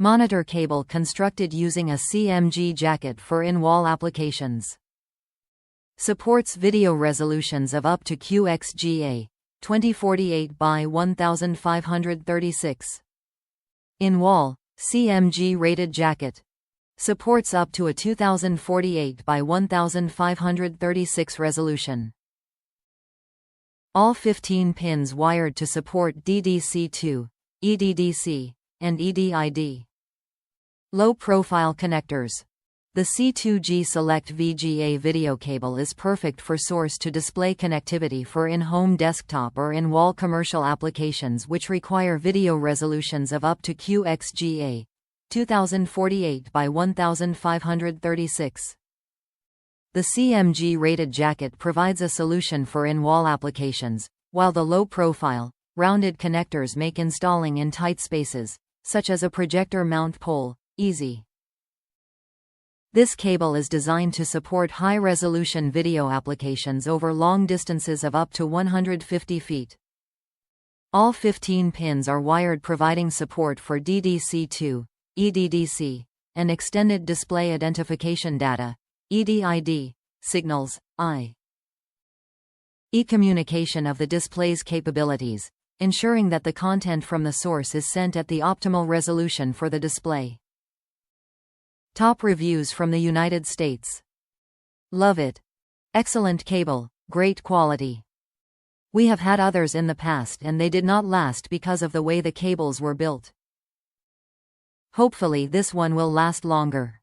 Monitor cable constructed using a CMG jacket for in-wall applications. Supports video resolutions of up to QXGA, 2048 by 1536. In-wall, CMG-rated jacket. Supports up to a 2048 by 1536 resolution. All 15 pins wired to support DDC2, E-DDC, and EDID. Low-profile connectors. The C2G Select VGA video cable is perfect for source-to-display connectivity for in-home desktop or in-wall commercial applications which require video resolutions of up to QXGA, 2048 by 1536. The CMG-rated jacket provides a solution for in-wall applications, while the low-profile, rounded connectors make installing in tight spaces, such as a projector mount pole, easy. This cable is designed to support high-resolution video applications over long distances of up to 150 feet. All 15 pins are wired, providing support for DDC2, EDDC, and Extended Display Identification Data, EDID, signals, e-communication of the display's capabilities, ensuring that the content from the source is sent at the optimal resolution for the display. Top reviews from the United States. Love it. Excellent cable, great quality. We have had others in the past and they did not last because of the way the cables were built. Hopefully this one will last longer.